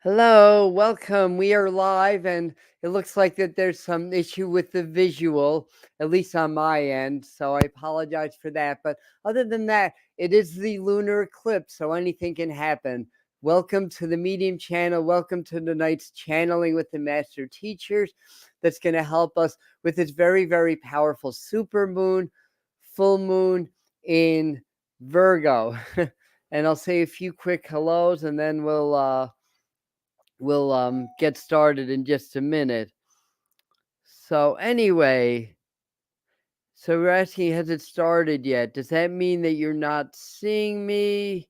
Hello, welcome. We are live, and it looks like that there's some issue with the visual, at least on my end. So I apologize for that. But other than that, it is the lunar eclipse, so anything can happen. Welcome to the Medium channel. Welcome to tonight's channeling with the master teachers. That's going to help us with this very, very powerful super moon, full moon in Virgo. And I'll say a few quick hellos, and then we'll get started in just a minute. So anyway, so we're asking, has it started yet? Does that mean that you're not seeing me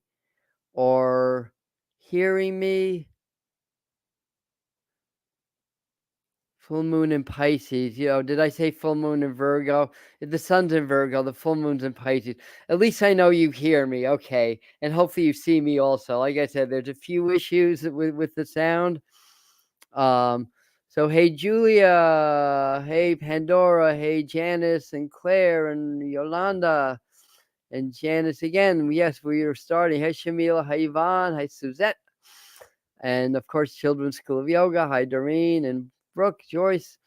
or hearing me? Full moon in Pisces. Did I say full moon in Virgo? The sun's in Virgo, the full moon's in Pisces. At least I know you hear me, okay. And hopefully you see me also. Like I said, there's a few issues with the sound. So hey Julia, hey Pandora, hey Janice and Claire and Yolanda and Janice again. Yes, we are starting. Hey Shamila, hi Yvonne, hi Suzette, and of course Children's School of Yoga. Hi Doreen and Brooke, Joyce,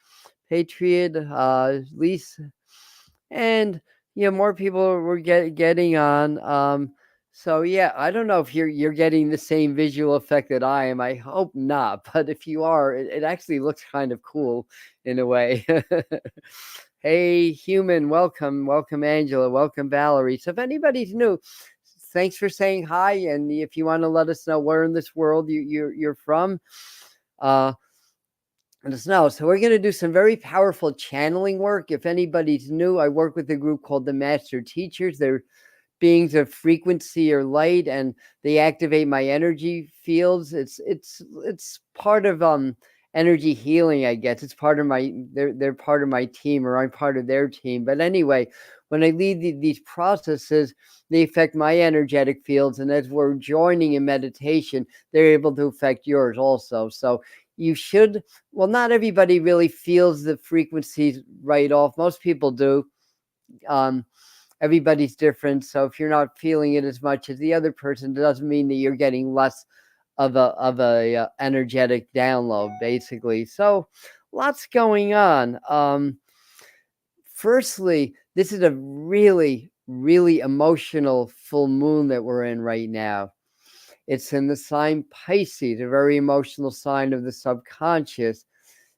Patriot, Lisa, and more people were getting on. So yeah, I don't know if you're getting the same visual effect that I am. I hope not, but if you are, it actually looks kind of cool in a way. Hey, human, welcome Angela, welcome Valerie. So if anybody's new, thanks for saying hi, and if you want to let us know where in this world you're from, let us know. So we're going to do some very powerful channeling work. If anybody's new, I work with a group called the Master Teachers. They're beings of frequency or light, and they activate my energy fields. It's part of energy healing, I guess. It's part of they're part of my team, or I'm part of their team. But anyway, when I lead these processes, they affect my energetic fields, and as we're joining in meditation, they're able to affect yours also. So you should, well, not everybody really feels the frequencies right off. Most people do. Everybody's different, so if you're not feeling it as much as the other person, it doesn't mean that you're getting less of a energetic download, basically. So lots going on. Firstly, this is a really, really emotional full moon that we're in right now. It's in the sign Pisces, a very emotional sign of the subconscious.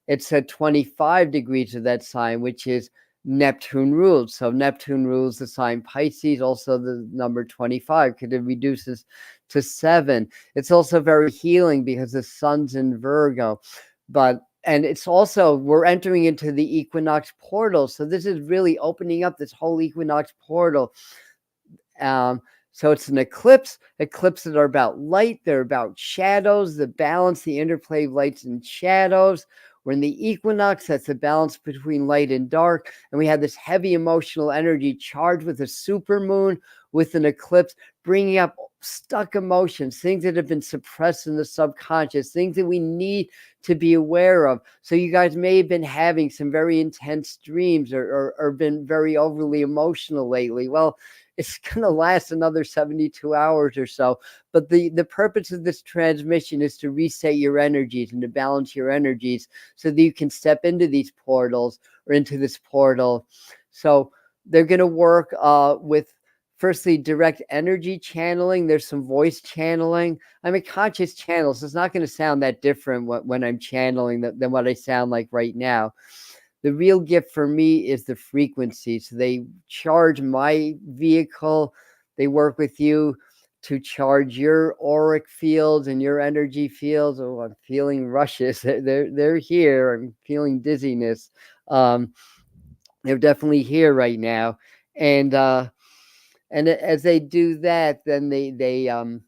It's at 25 degrees of that sign, which is Neptune rules. So Neptune rules the sign Pisces, also the number 25, because it reduces to 7. It's also very healing because the sun's in Virgo. And it's also, we're entering into the equinox portal. So this is really opening up this whole equinox portal. So it's an eclipse. Eclipses are about light. They're about shadows, the balance, the interplay of lights and shadows. We're in the equinox. That's the balance between light and dark. And we have this heavy emotional energy charged with a super moon, with an eclipse, bringing up stuck emotions, things that have been suppressed in the subconscious, things that we need to be aware of. So you guys may have been having some very intense dreams, or been very overly emotional lately. Well, it's going to last another 72 hours or so. But the purpose of this transmission is to reset your energies and to balance your energies so that you can step into these portals, or into this portal. So they're going to work with, firstly, direct energy channeling. There's some voice channeling. I'm a conscious channel, so it's not going to sound that different when I'm channeling than what I sound like right now. The real gift for me is the frequency. So they charge my vehicle. They work with you to charge your auric fields and your energy fields. Oh, I'm feeling rushes. They're here. I'm feeling dizziness. They're definitely here right now. And as they do that, then they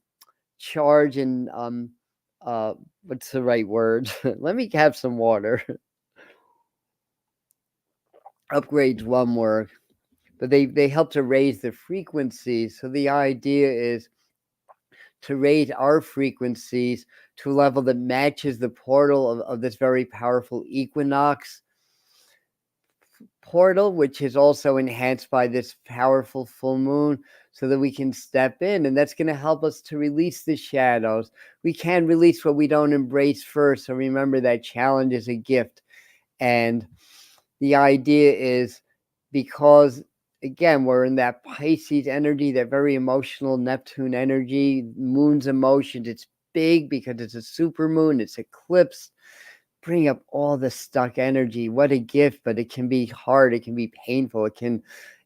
charge and what's the right word? Let me have some water. Upgrades one work, but they help to raise the frequencies. So the idea is to raise our frequencies to a level that matches the portal of this very powerful equinox. portal, which is also enhanced by this powerful full moon, so that we can step in, and that's going to help us to release the shadows. We can release what we don't embrace first. So remember that challenge is a gift. And the idea is, because again, we're in that Pisces energy, that very emotional Neptune energy, moon's emotions. It's big because it's a super moon, it's eclipsed. Bring up all the stuck energy. What a gift, but it can be hard, it can be painful, it can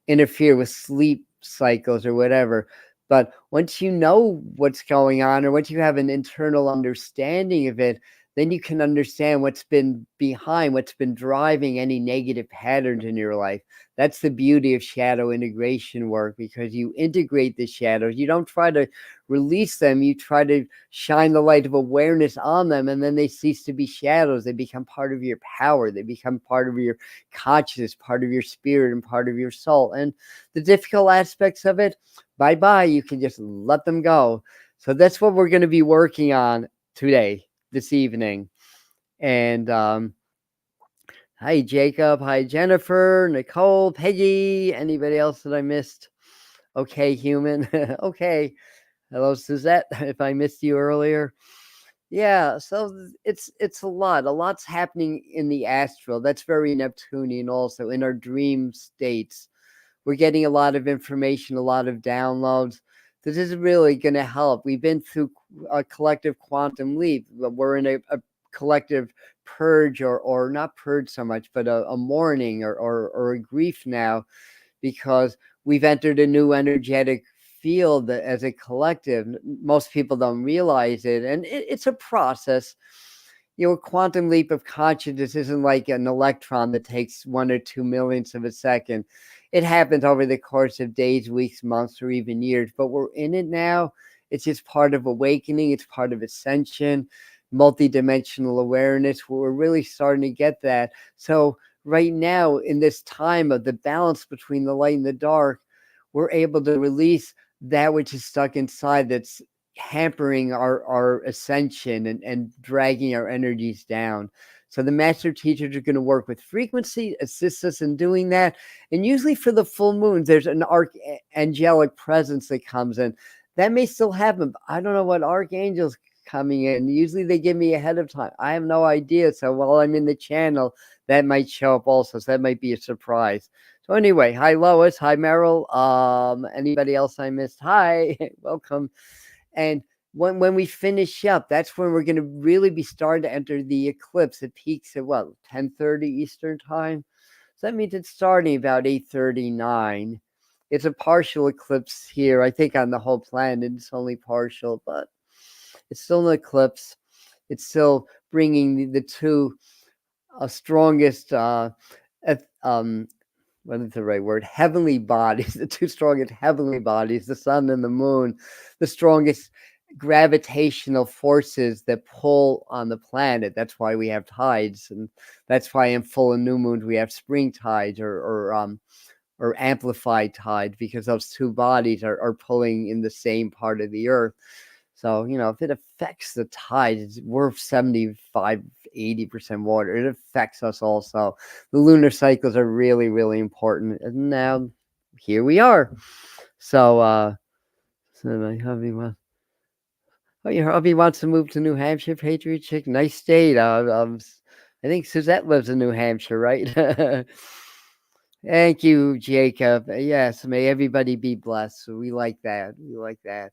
interfere with sleep cycles or whatever. But once you know what's going on, or once you have an internal understanding of it, then you can understand what's been behind, what's been driving any negative patterns in your life. That's the beauty of shadow integration work, because you integrate the shadows. You don't try to release them, you try to shine the light of awareness on them, and then they cease to be shadows. They become part of your power, they become part of your consciousness, part of your spirit, and part of your soul. And the difficult aspects of it, bye-bye, you can just let them go. So that's what we're going to be working on today, this evening. And hi Jacob, hi Jennifer, Nicole, Peggy, anybody else that I missed? Okay, human. Okay. Hello, Suzette, if I missed you earlier. Yeah, so it's a lot. A lot's happening in the astral. That's very Neptunian also, in our dream states. We're getting a lot of information, a lot of downloads. This is really going to help. We've been through a collective quantum leap. We're in a collective purge, or not purge so much, but a mourning, or a grief now, because we've entered a new energetic field as a collective. Most people don't realize it, and it's a process. You know, a quantum leap of consciousness isn't like an electron that takes 1 or 2 millionths of a second. It happens over the course of days, weeks, months, or even years, but we're in it now. It's just part of awakening. It's part of ascension, multidimensional awareness. We're really starting to get that. So right now, in this time of the balance between the light and the dark, we're able to release that which is stuck inside, that's hampering our ascension, and dragging our energies down. So the master teachers are going to work with frequency, assist us in doing that. And usually for the full moons, there's an angelic presence that comes in. That may still happen, but I don't know what archangels coming in. Usually they give me ahead of time. I have no idea. So while I'm in the channel, that might show up also. So that might be a surprise. So anyway, hi Lois, hi Meryl. Anybody else I missed? Hi, welcome. And when we finish up, that's when we're going to really be starting to enter the eclipse. It peaks at what, 10:30 Eastern time? So that means it's starting about 8:39. It's a partial eclipse here. I think on the whole planet, it's only partial, but it's still an eclipse. It's still bringing the two strongest, what is the right word? Heavenly bodies, the two strongest heavenly bodies, the sun and the moon, the strongest gravitational forces that pull on the planet. That's why we have tides, and that's why in full and new moons we have spring tides, or amplified tides, because those two bodies are pulling in the same part of the earth. So, you know, if it affects the tides, we're 75, 80% water. It affects us also. The lunar cycles are really, really important. And now here we are. So, so my hubby wants, your hubby wants to move to New Hampshire, Patriot Chick. Nice state. I think Suzette lives in New Hampshire, right? Thank you, Jacob. Yes, may everybody be blessed. So we like that. We like that.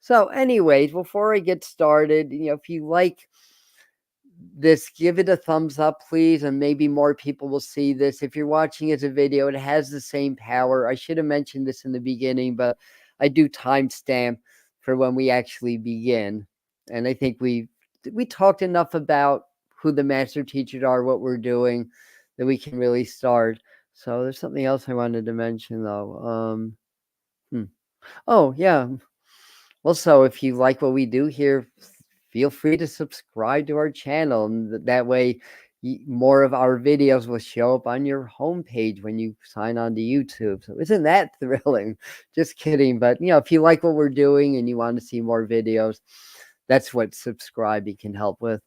So anyways, before I get started, you know, if you like this, give it a thumbs up, please, and maybe more people will see this. If you're watching as a video, it has the same power. I should have mentioned this in the beginning, but I do timestamp for when we actually begin. And I think we talked enough about who the master teachers are, what we're doing, that we can really start. So there's something else I wanted to mention, though. Oh, yeah. Also, if you like what we do here, feel free to subscribe to our channel. And that way, more of our videos will show up on your homepage when you sign on to YouTube. So isn't that thrilling? Just kidding. But, you know, if you like what we're doing and you want to see more videos, that's what subscribing can help with.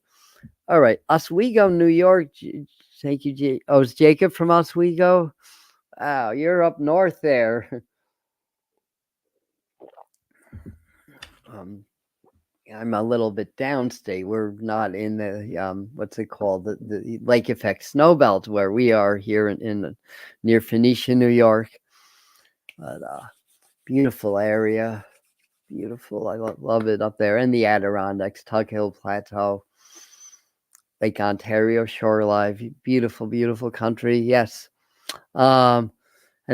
All right, Oswego, New York. Thank you. Oh, it's Jacob from Oswego. Wow, you're up north there. I'm a little bit downstate. We're not in the what's it called, the lake effect snow belt where we are here in near Phoenicia, New York. But beautiful area, beautiful. I love it up there, and the Adirondacks, Tug Hill Plateau, Lake Ontario shoreline. Beautiful, beautiful country. Yes. And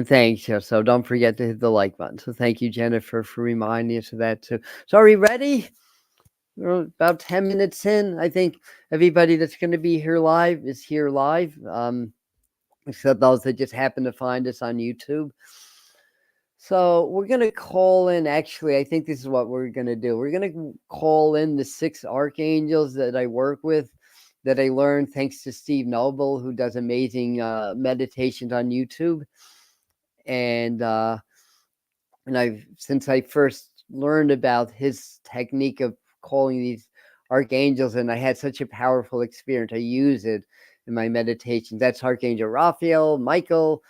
thanks. Yeah, so don't forget to hit the like button. So thank you, Jennifer, for reminding us of that too. So are we ready? We're about 10 minutes in. I think everybody that's going to be here live is here live, except those that just happen to find us on YouTube. So we're going to call in, actually, I think this is what we're going to do. We're going to call in the 6 archangels that I work with, that I learned thanks to Steve Noble, who does amazing meditations on YouTube. And since I first learned about his technique of calling these archangels, and I had such a powerful experience, I use it in my meditations. That's Archangel Raphael, Michael,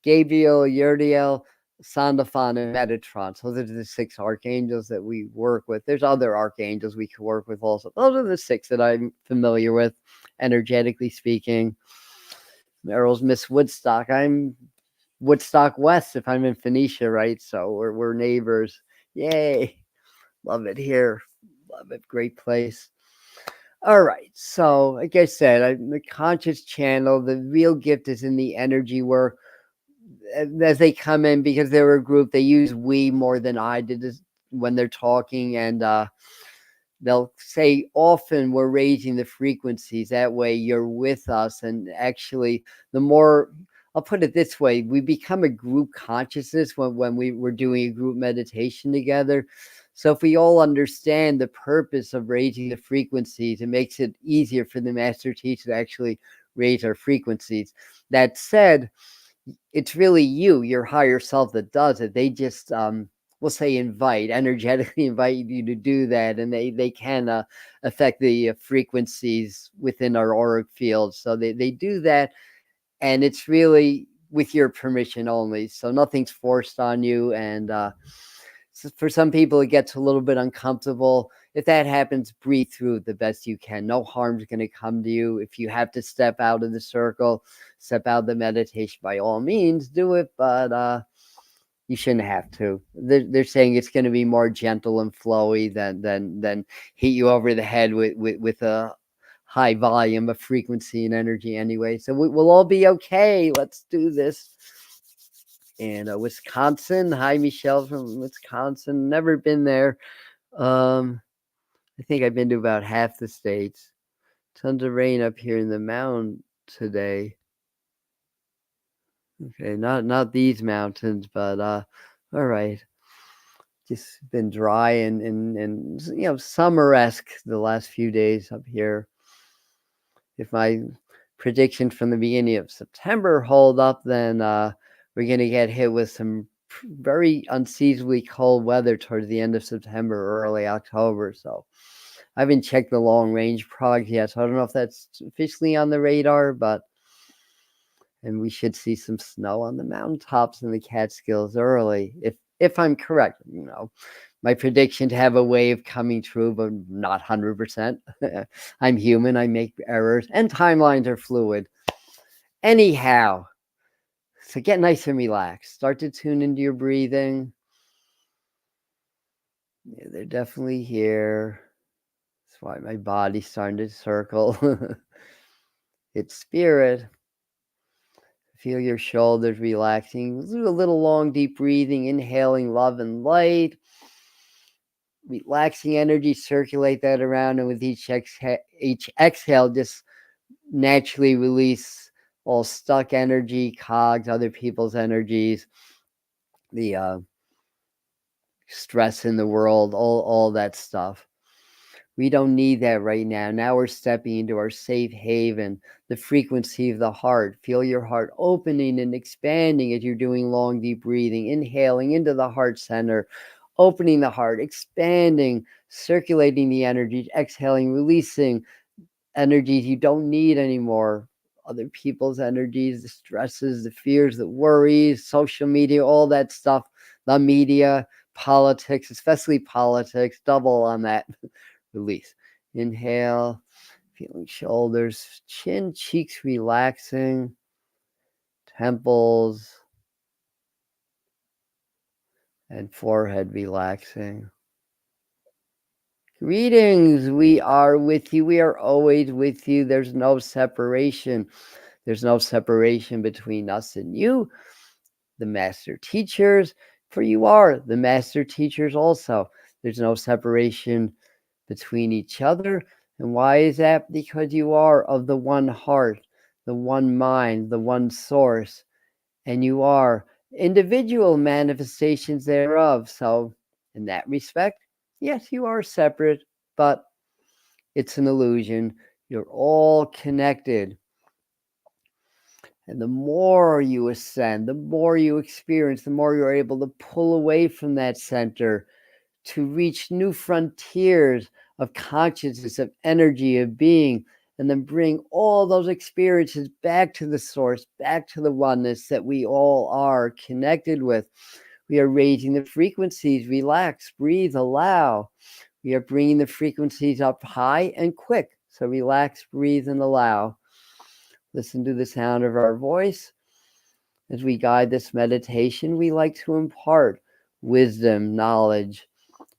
Gabriel, Uriel, Sandalphon, and Metatron. So those are the 6 archangels that we work with. There's other archangels we could work with also. Those are the 6 that I'm familiar with, energetically speaking. Meryl's Miss Woodstock. I'm Woodstock West if I'm in Phoenicia, right? So we're neighbors. Yay. Love it here. Love it. Great place. All right. So, like I said, the conscious channel, the real gift is in the energy work. As they come in, because they're a group, they use we more than I did when they're talking, and they'll say often we're raising the frequencies. That way you're with us, and actually the more, I'll put it this way, we become a group consciousness when we're doing a group meditation together. So if we all understand the purpose of raising the frequencies, it makes it easier for the master teacher to actually raise our frequencies. That said, it's really your higher self that does it. They just we'll say energetically invite you to do that, and they can affect the frequencies within our auric field. So they do that, and it's really with your permission only. So nothing's forced on you, and so for some people it gets a little bit uncomfortable. If that happens, breathe through it the best you can. No harm's going to come to you. If you have to step out of the circle, step out of the meditation, by all means do it, but you shouldn't have to. They're saying it's going to be more gentle and flowy than hit you over the head with a high volume of frequency and energy anyway. So we'll all be okay. Let's do this. And Wisconsin. Hi, Michelle from Wisconsin. Never been there. I think I've been to about half the states. Tons of rain up here in the mountain today. Okay, not these mountains, but all right. Just been dry and summer-esque the last few days up here. If my prediction from the beginning of September hold up, then we're going to get hit with some very unseasonably cold weather towards the end of September or early October. So I haven't checked the long range prog yet, so I don't know if that's officially on the radar, and we should see some snow on the mountaintops and the Catskills early, if I'm correct. My prediction to have a wave coming true, but not 100%. I'm human, I make errors, and timelines are fluid. Anyhow, so get nice and relaxed. Start to tune into your breathing. Yeah, they're definitely here. That's why my body's starting to circle. It's spirit. Feel your shoulders relaxing. Do a little long, deep breathing, inhaling love and light. Relaxing energy, circulate that around, and with each exhale, just naturally release all stuck energy, cogs, other people's energies, the stress in the world, all that stuff. We don't need that right now. Now we're stepping into our safe haven, the frequency of the heart. Feel your heart opening and expanding as you're doing long, deep breathing, inhaling into the heart center, opening the heart, expanding, circulating the energy, exhaling, releasing, energies you don't need anymore. Other people's energies, the stresses, the fears, the worries, social media, all that stuff, the media, politics, especially politics, double on that. Release. Inhale, feeling shoulders, chin, cheeks relaxing, temples, and forehead relaxing. Greetings, we are with you. We are always with you. There's no separation. There's no separation between us and you, the master teachers, for you are the master teachers also. There's no separation between each other. And why is that? Because you are of the one heart, the one mind, the one source, and you are individual manifestations thereof. So in that respect, yes, you are separate, but it's an illusion. You're all connected. And the more you ascend, the more you experience, the more you're able to pull away from that center to reach new frontiers of consciousness, of energy, of being, and then bring all those experiences back to the source, back to the oneness that we all are connected with. We are raising the frequencies. Relax, breathe, allow. We are bringing the frequencies up high and quick. So relax, breathe, and allow. Listen to the sound of our voice. As we guide this meditation, we like to impart wisdom, knowledge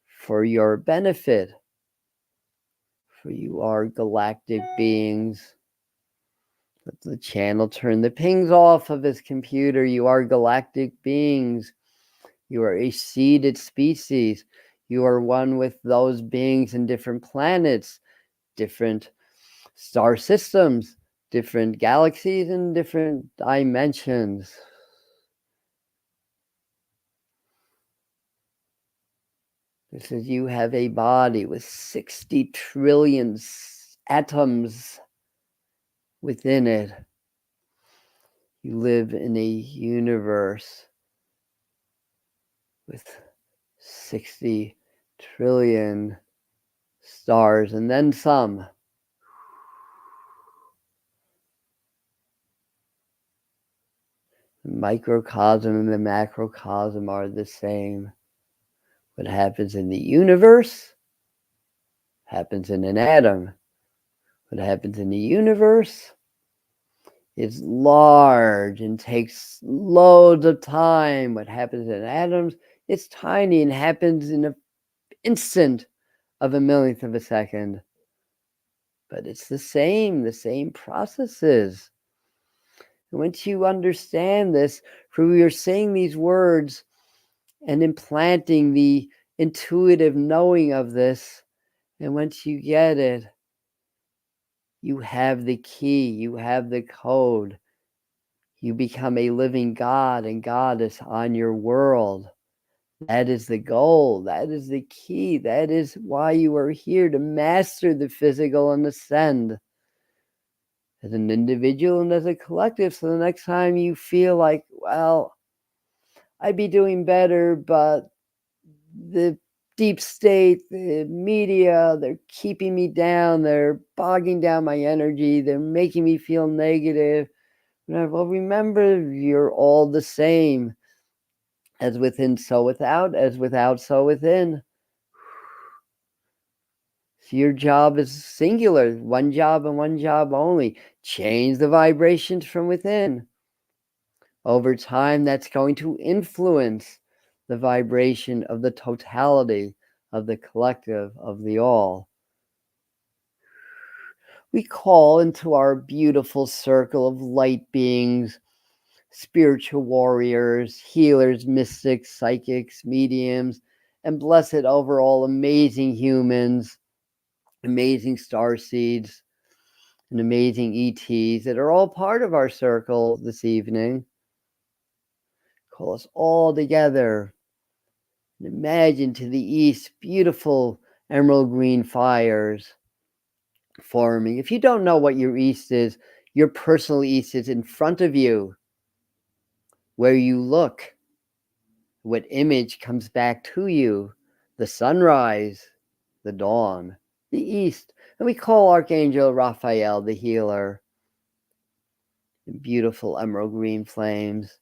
for your benefit. For you are galactic beings. Let the channel turn the pings off of his computer. You are galactic beings. You are a seeded species. You are one with those beings in different planets, different star systems, different galaxies, and different dimensions. This is, you have a body with 60 trillion atoms within it. You live in a universe with 60 trillion stars and then some. The microcosm and the macrocosm are the same. What happens in the universe happens in an atom. What happens in the universe is large and takes loads of time. What happens in atoms, it's tiny and happens in an instant of a millionth of a second. But it's the same processes. And once you understand this, for we are saying these words and implanting the intuitive knowing of this, and once you get it, you have the key, you have the code. You become a living God and goddess on your world. That is the goal. That is the key. That is why you are here, to master the physical and ascend as an individual and as a collective. So the next time you feel like, well, I'd be doing better, but the deep state, the media, they're keeping me down. They're bogging down my energy. They're making me feel negative. Well, remember, you're all the same. As within, so without. As without, so within. So your job is singular. One job and one job only. Change the vibrations from within. Over time, that's going to influence the vibration of the totality, of the collective, of the all. We call into our beautiful circle of light beings, spiritual warriors, healers, mystics, psychics, mediums, and blessed overall amazing humans, amazing star seeds, and amazing ETs that are all part of our circle this evening. Call us all together. And imagine to the east beautiful emerald green fires forming. If you don't know what your east is, your personal east is in front of you, where you look. What image comes back to you? The sunrise, the dawn, the east. And we call Archangel Raphael the healer. Beautiful emerald green flames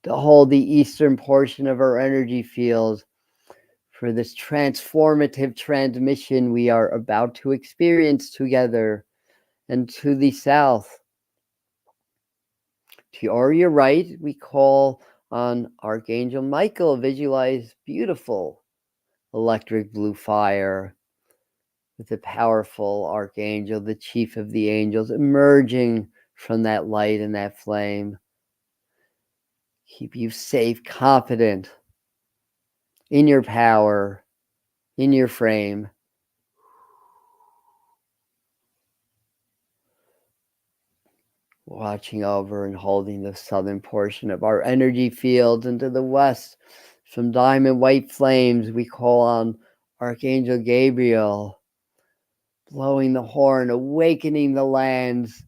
to hold the eastern portion of our energy field for this transformative transmission we are about to experience together. And to the south, to your right, we call on Archangel Michael. Visualize beautiful electric blue fire with the powerful archangel, the chief of the angels, emerging from that light and that flame. Keep you safe, confident in your power, in your frame. Watching over and holding the southern portion of our energy fields. And to the west, from diamond white flames, we call on Archangel Gabriel, blowing the horn, awakening the lands.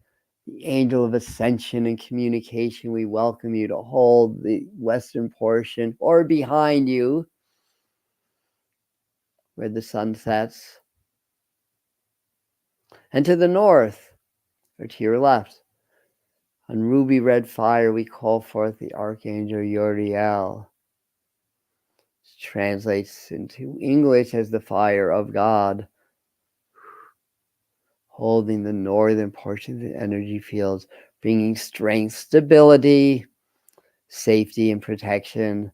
The angel of ascension and communication, we welcome you to hold the western portion or behind you where the sun sets. And to the north, or to your left, on ruby red fire, we call forth the Archangel Uriel. It translates into English as the fire of God, holding the northern portion of the energy fields, bringing strength, stability, safety, and protection.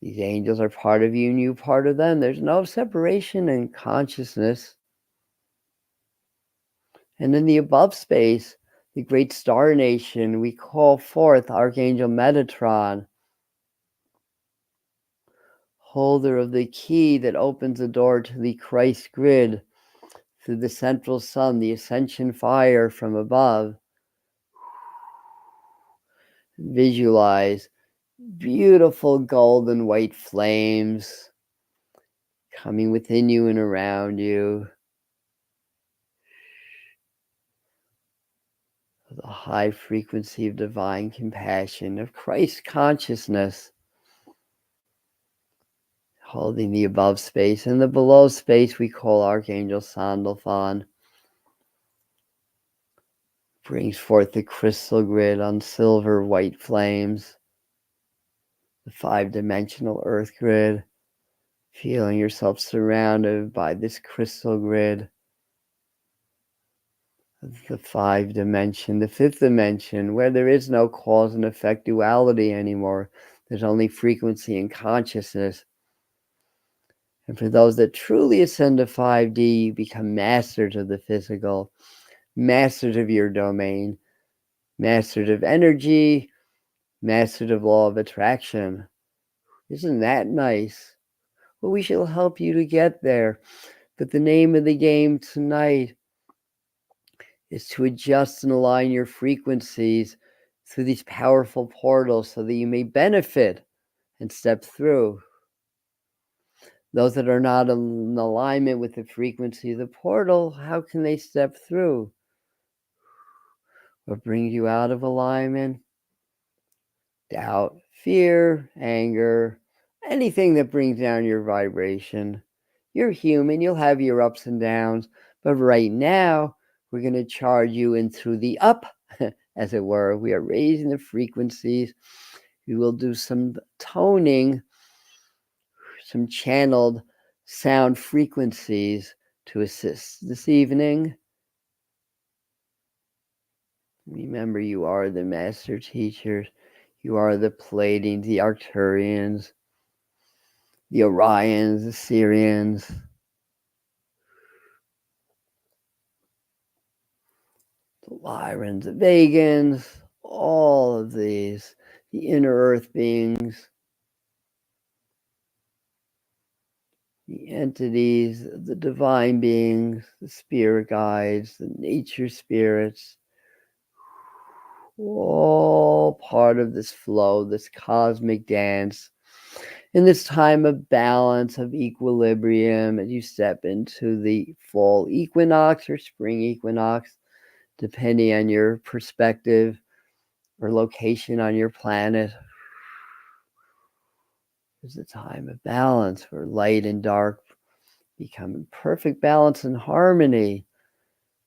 These angels are part of you and you part of them. There's no separation in consciousness. And in the above space, the great star nation, we call forth Archangel Metatron, holder of the key that opens the door to the Christ grid through the central sun, the ascension fire from above. Visualize beautiful golden white flames coming within you and around you. The high frequency of divine compassion, of Christ consciousness, holding the above space. And the below space we call Archangel Sandalphon, brings forth the crystal grid on silver white flames, the 5-dimensional earth grid, feeling yourself surrounded by this crystal grid. The 5th dimension, the 5th dimension, where there is no cause and effect duality anymore. There's only frequency and consciousness. And for those that truly ascend to 5D, you become masters of the physical, masters of your domain, masters of energy, masters of law of attraction. Isn't that nice? Well, we shall help you to get there. But the name of the game tonight is to adjust and align your frequencies through these powerful portals so that you may benefit and step through. Those that are not in alignment with the frequency of the portal, how can they step through? What brings you out of alignment? Doubt, fear, anger, anything that brings down your vibration. You're human, you'll have your ups and downs, but right now, we're going to charge you in through the up, as it were. We are raising the frequencies. We will do some toning, some channeled sound frequencies to assist this evening. Remember, you are the master teachers. You are the Pleiadians, the Arcturians, the Orions, the Sirians, the Lyrans, the Vegans, all of these, the inner earth beings, the entities, the divine beings, the spirit guides, the nature spirits, all part of this flow, this cosmic dance, in this time of balance, of equilibrium, as you step into the fall equinox or spring equinox, depending on your perspective or location on your planet. It's a time of balance where light and dark become in perfect balance and harmony.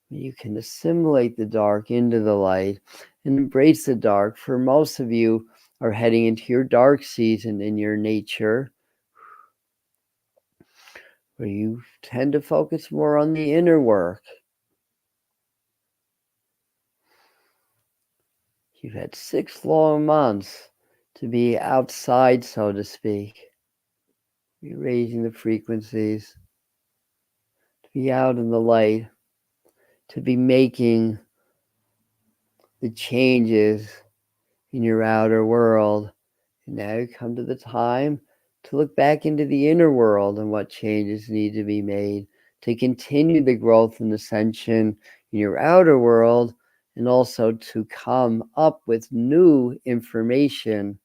You can assimilate the dark into the light and embrace the dark. For most of you are heading into your dark season in your nature, where you tend to focus more on the inner work. You've had 6 long months to be outside, so to speak. Be raising the frequencies, to be out in the light, to be making the changes in your outer world. And now you come to the time to look back into the inner world and what changes need to be made to continue the growth and ascension in your outer world, and also to come up with new information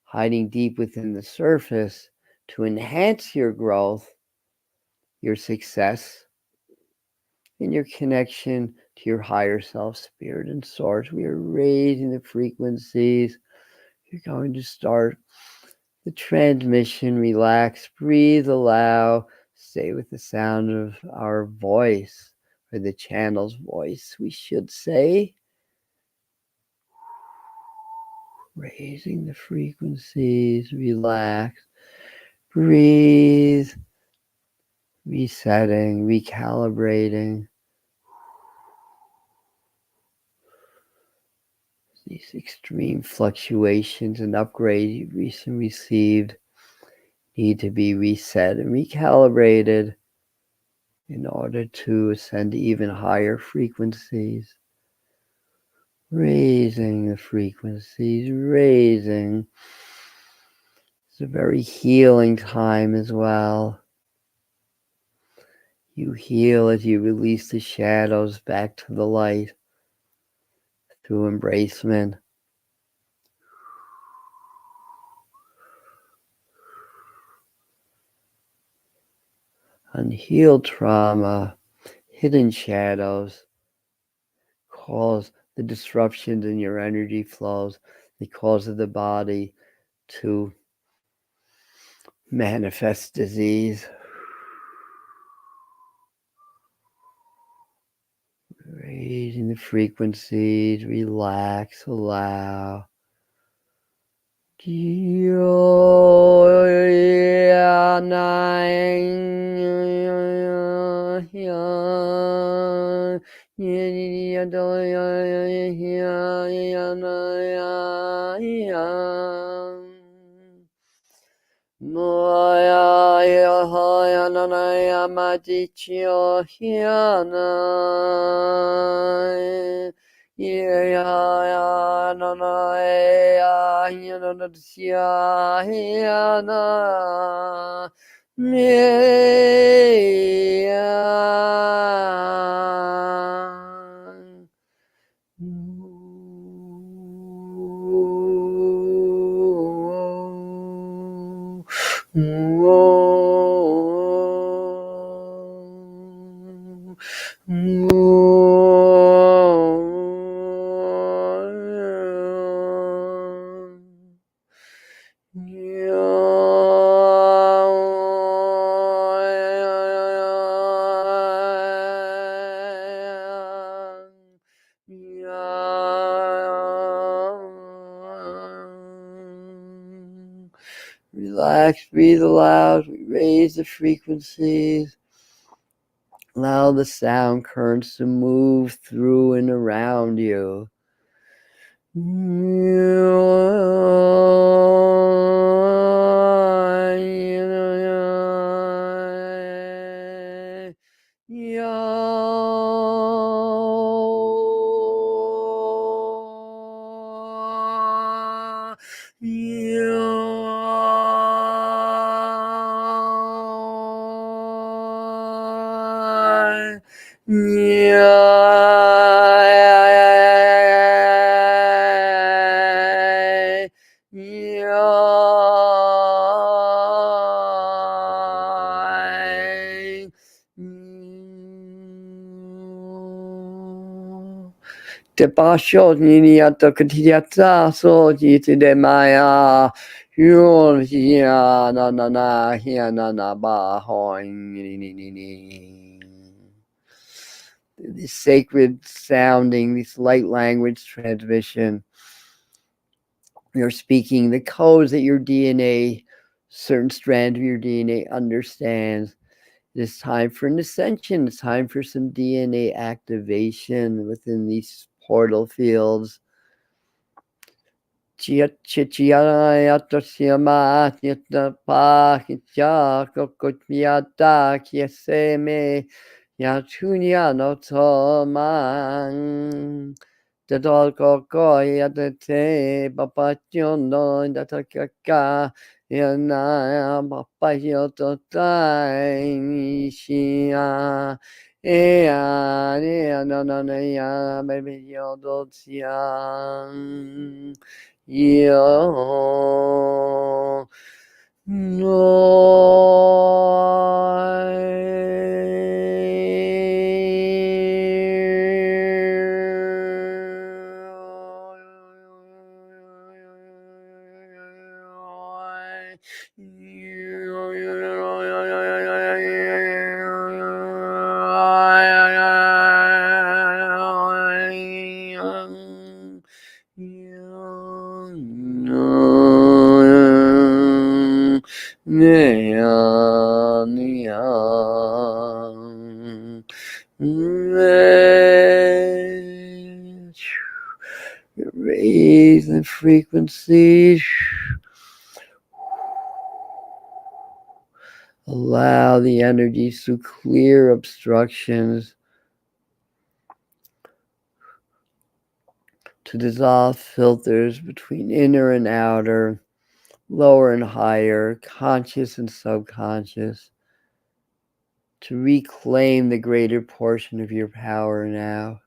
hiding deep within the surface to enhance your growth, your success, and your connection to your higher self, spirit, and source. We are raising the frequencies. You're going to start the transmission. Relax, breathe, allow, stay with the sound of our voice, or the channel's voice, we should say. Raising the frequencies, relax, breathe, resetting, recalibrating. These extreme fluctuations and upgrades you've recently received need to be reset and recalibrated in order to ascend to even higher frequencies. Raising the frequencies, raising. It's a very healing time as well. You heal as you release the shadows back to the light through embracement. Unhealed trauma, hidden shadows cause the disruptions in your energy flows. They cause the body to manifest disease. Raising the frequencies, relax, allow. Relax, breathe aloud. We raise the frequencies. Allow the sound currents to move through and around you. Debasho Niniata Katiata so Jiti de Maya Yun hiya na na na hiya na na ba hoing this sacred sounding, this light language transmission. You're speaking the codes that your DNA, certain strand of your DNA understands. It is time for an ascension. It's time for some DNA activation within these portal fields. Dadal koko yadate papachono datakaka yana papayoto tai shia ea no no no ya baby yodo tsiang yo Raise the frequency. Allow the energies to clear obstructions, to dissolve filters between inner and outer, lower and higher, conscious and subconscious, to reclaim the greater portion of your power now,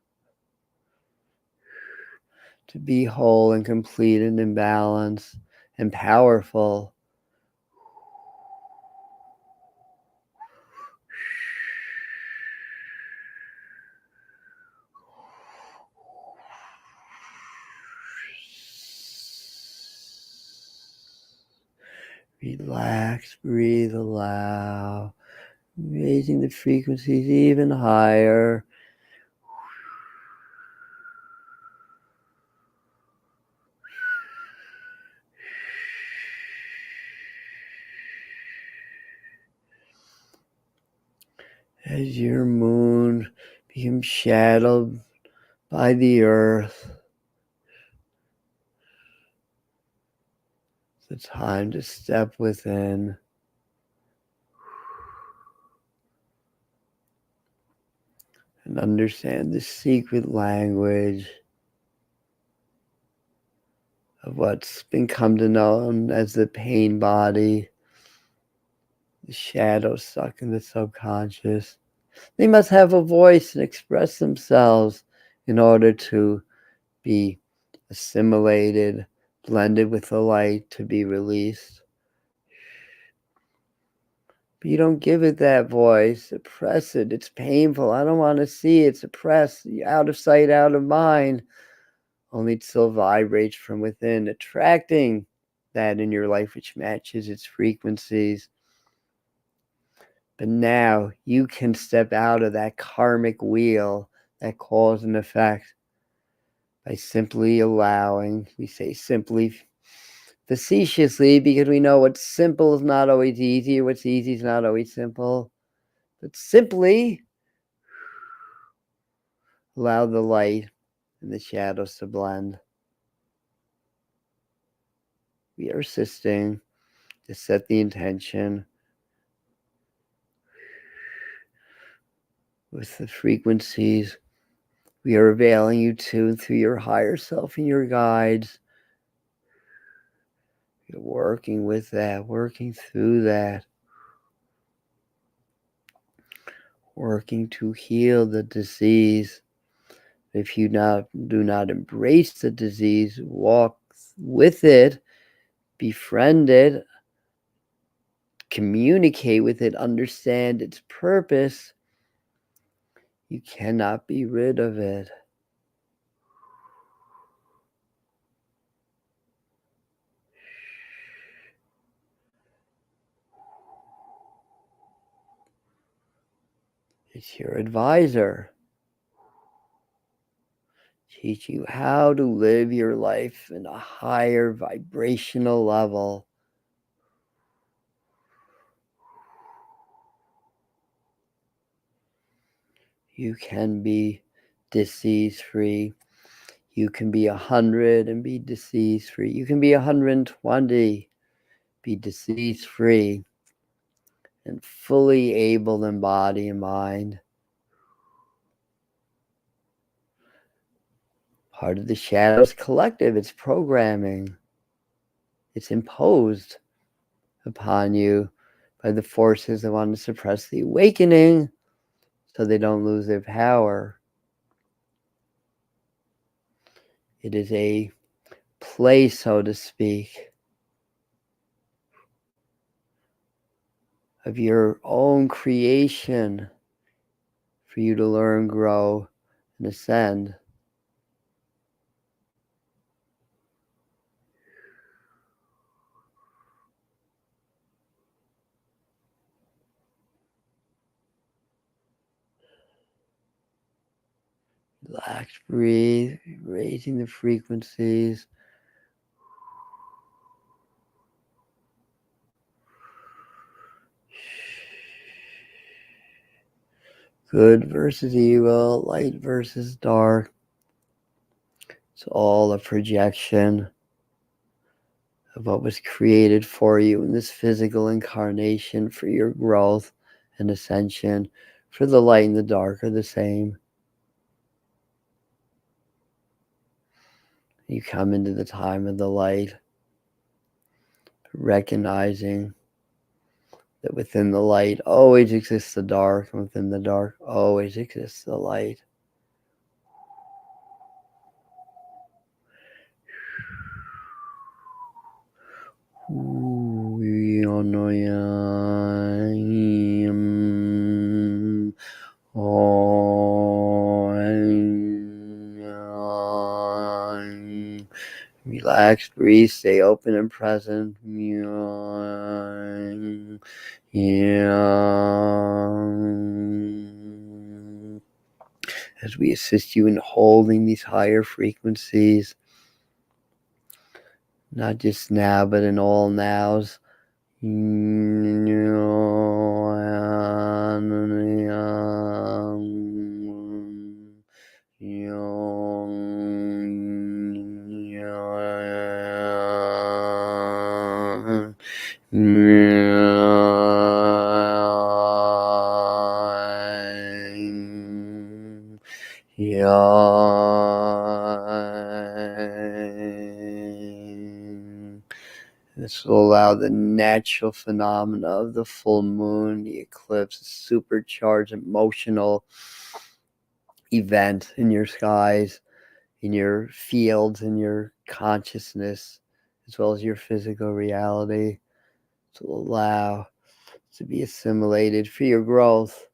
to be whole and complete and in balance and powerful. Relax, breathe, allow, raising the frequencies even higher. As your moon becomes shadowed by the earth, it's the time to step within. And understand the secret language of what's been come to known as the pain body, the shadows stuck in the subconscious. They must have a voice and express themselves in order to be assimilated, blended with the light to be released. But you don't give it that voice. Suppress it. It's painful. I don't want to see it. Suppress. Out of sight, out of mind. Only it still vibrates from within, attracting that in your life which matches its frequencies. But now you can step out of that karmic wheel, that cause and effect, by simply allowing. We say simply facetiously because we know what's simple is not always easy, or what's easy is not always simple. But simply allow the light and the shadows to blend. We are assisting to set the intention with the frequencies we are availing you to through your higher self and your guides. You're working with that, working through that, working to heal the disease. If you do not embrace the disease, walk with it, befriend it, communicate with it, understand its purpose, you cannot be rid of it. It's your advisor, teaching you how to live your life in a higher vibrational level. You can be disease-free. You can be 100 and be disease-free. You can be 120, be disease-free, and fully able in body and mind. Part of the shadows collective, it's programming. It's imposed upon you by the forces that want to suppress the awakening so they don't lose their power. It is a play, so to speak, of your own creation for you to learn, grow, and ascend. Relax, breathe, raising the frequencies. Good versus evil, light versus dark. It's all a projection of what was created for you in this physical incarnation for your growth and ascension. For the light and the dark are the same. You come into the time of the light, recognizing that within the light always exists the dark, and within the dark always exists the light. Relax, breathe, stay open and present. As we assist you in holding these higher frequencies, not just now, but in all nows. This will allow the natural phenomena of the full moon, the eclipse, a supercharged emotional event in your skies, in your fields, in your consciousness, as well as your physical reality, to allow to be assimilated for your growth.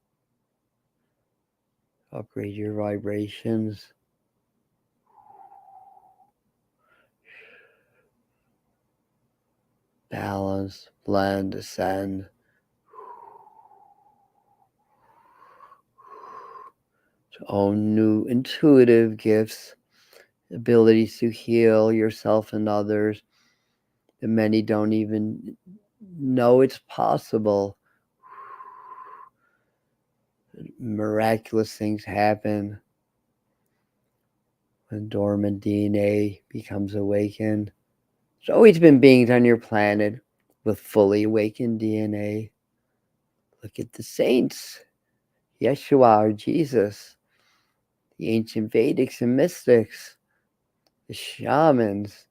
Upgrade your vibrations. Balance, blend, ascend. To own new intuitive gifts, abilities to heal yourself and others that many don't even know it's possible. Miraculous things happen when dormant DNA becomes awakened. There's always been beings on your planet with fully awakened DNA. Look at the saints, Yeshua or Jesus, the ancient Vedics and mystics, the shamans.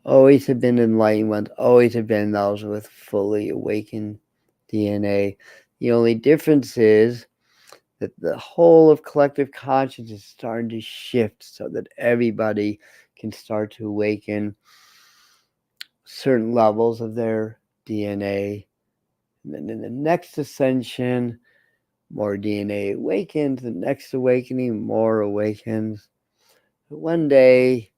Always have been enlightened ones, always have been those with fully awakened DNA. The only difference is that the whole of collective consciousness is starting to shift so that everybody can start to awaken certain levels of their DNA. And then in the next ascension, more DNA awakens. The next awakening, more awakens. But one day,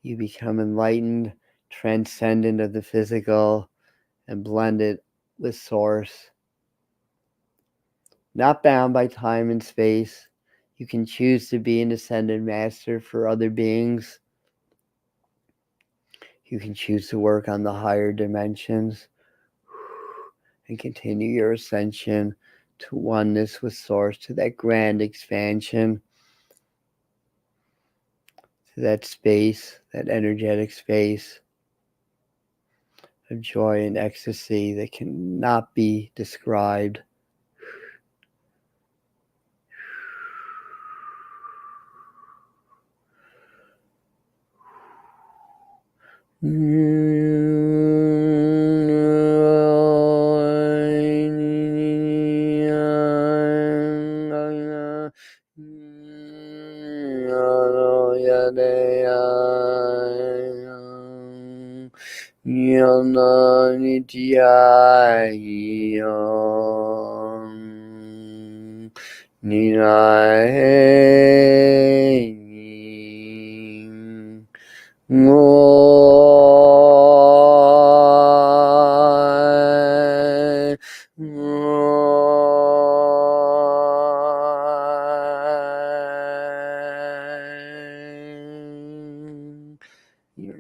you become enlightened, transcendent of the physical, and blended with Source. not bound by time and space. You can choose to be an ascended master for other beings. You can choose to work on the higher dimensions and continue your ascension to oneness with Source, to that grand expansion, to that space, that energetic space of joy and ecstasy that cannot be described. You're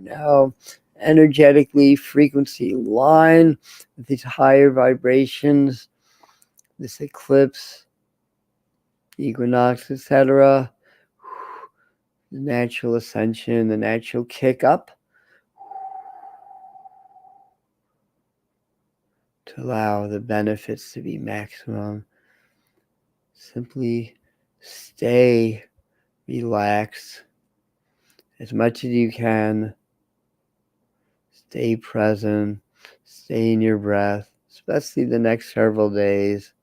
now energetically frequency line with these higher vibrations, this eclipse, equinox, etc. The natural ascension, the natural kick up, to allow the benefits to be maximum. Simply stay relaxed as much as you can. Stay present, stay in your breath, especially the next several days.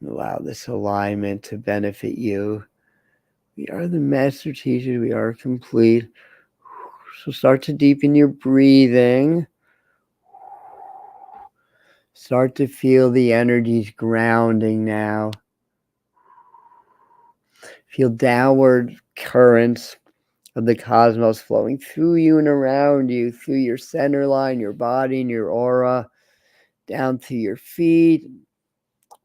Allow this alignment to benefit you. We are the master teachers. We are complete. So start to deepen your breathing. Start to feel the energies grounding now. Feel downward currents of the cosmos flowing through you and around you, through your center line, your body, and your aura, down through your feet,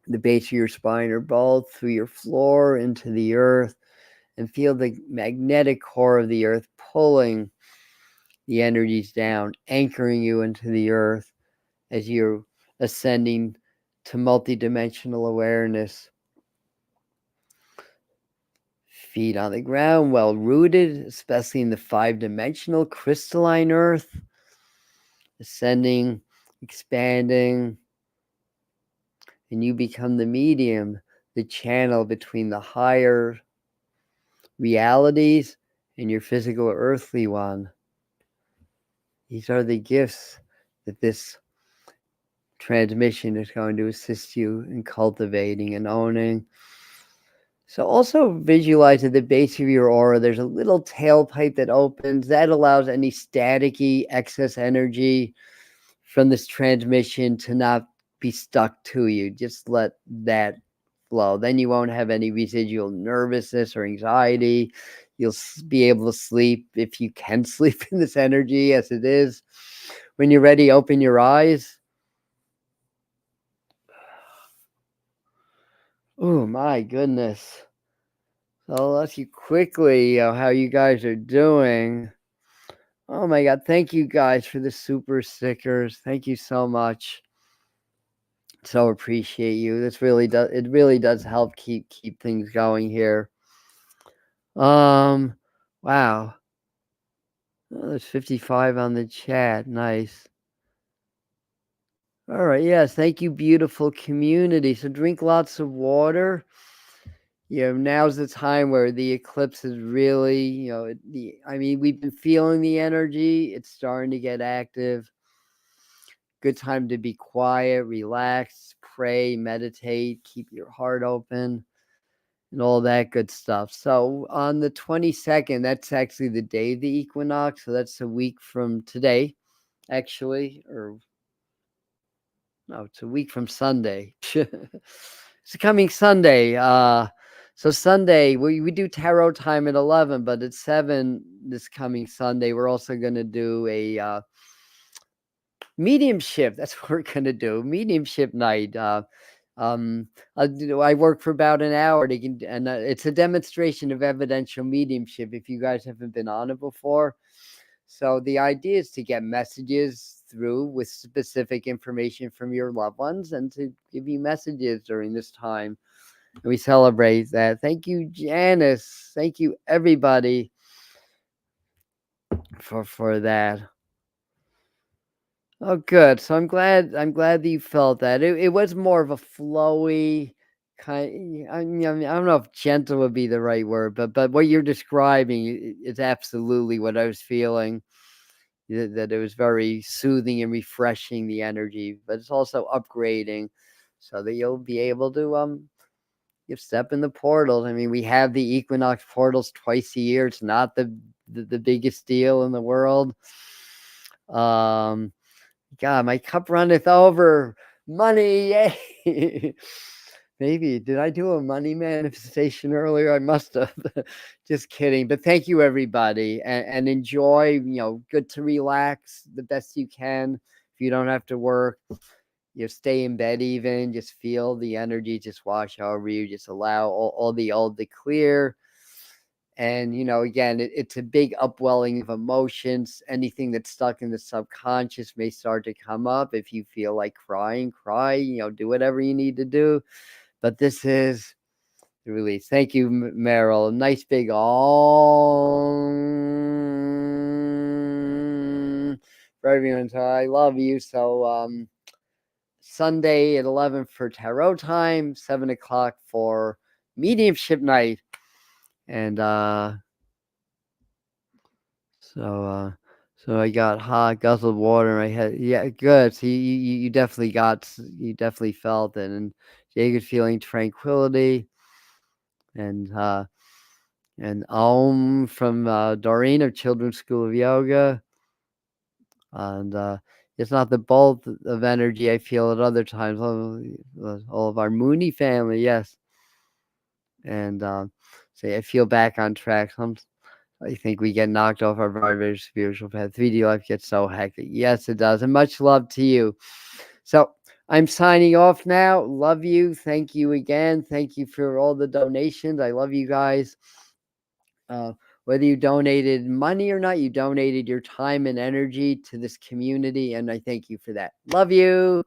the base of your spine, or both, through your floor into the earth, and feel the magnetic core of the earth pulling the energies down, anchoring you into the earth as you're ascending to multidimensional awareness. Feet on the ground, well rooted, especially in the 5-dimensional crystalline earth, ascending, expanding, and you become the medium, the channel between the higher realities and your physical earthly one. These are the gifts that this transmission is going to assist you in cultivating and owning. So also visualize at the base of your aura, there's a little tailpipe that opens. That allows any staticky excess energy from this transmission to not be stuck to you. Just let that flow. Then you won't have any residual nervousness or anxiety. You'll be able to sleep if you can sleep in this energy as it is. When you're ready, open your eyes. Oh my goodness. So I'll ask you quickly how you guys are doing. Oh my God. Thank you guys for the super stickers. Thank you so much. So appreciate you. This really does, it really does help keep things going here. Wow. Oh, there's 55 on the chat. Nice. All right. Yes. Thank you, beautiful community. So drink lots of water. Now's the time where the eclipse is really, we've been feeling the energy. It's starting to get active. Good time to be quiet, relax, pray, meditate, keep your heart open, and all that good stuff. So on the 22nd, that's actually the day of the equinox. So that's a week from today, actually, or no, it's a week from Sunday. It's coming Sunday. So Sunday, we do tarot time at 11, but at 7 this coming Sunday, we're also going to do a mediumship. That's what we're gonna do. Mediumship night. I work for about an hour, and it's a demonstration of evidential mediumship. If you guys haven't been on it before, so the idea is to get messages through with specific information from your loved ones, and to give you messages during this time. And we celebrate that. Thank you, Janice. Thank you, everybody, for that. Oh, good. So I'm glad that you felt that. It was more of a flowy kind. I mean, I don't know if gentle would be the right word, but what you're describing is absolutely what I was feeling. That it was very soothing and refreshing, the energy, but it's also upgrading, so that you'll be able to you step in the portals. I mean, we have the equinox portals twice a year. It's not the biggest deal in the world. God, my cup runneth over. Money, yay! Maybe did I do a money manifestation earlier? I must have. Just kidding. But thank you, everybody, and enjoy. Good to relax the best you can. If you don't have to work, stay in bed. Even just feel the energy just wash over you. Just allow all the old to clear. And, again, it's a big upwelling of emotions. Anything that's stuck in the subconscious may start to come up. If you feel like crying, cry, do whatever you need to do. But this is the release. Thank you, Meryl. Nice big for everyone. So I love you. So Sunday at 11 for tarot time, 7 o'clock for mediumship night. And so I got hot, guzzled water in my head. Yeah, good. So you definitely felt it, and Jacob feeling tranquility, and Om from Doreen of Children's School of Yoga, and it's not the bolt of energy I feel at other times. All of our Mooney family, yes, and say I feel back on track. I think we get knocked off our very spiritual path. 3D life gets so hectic. Yes, it does. And much love to you. So I'm signing off now. Love you. Thank you again. Thank you for all the donations. I love you guys. Whether you donated money or not, you donated your time and energy to this community. And I thank you for that. Love you.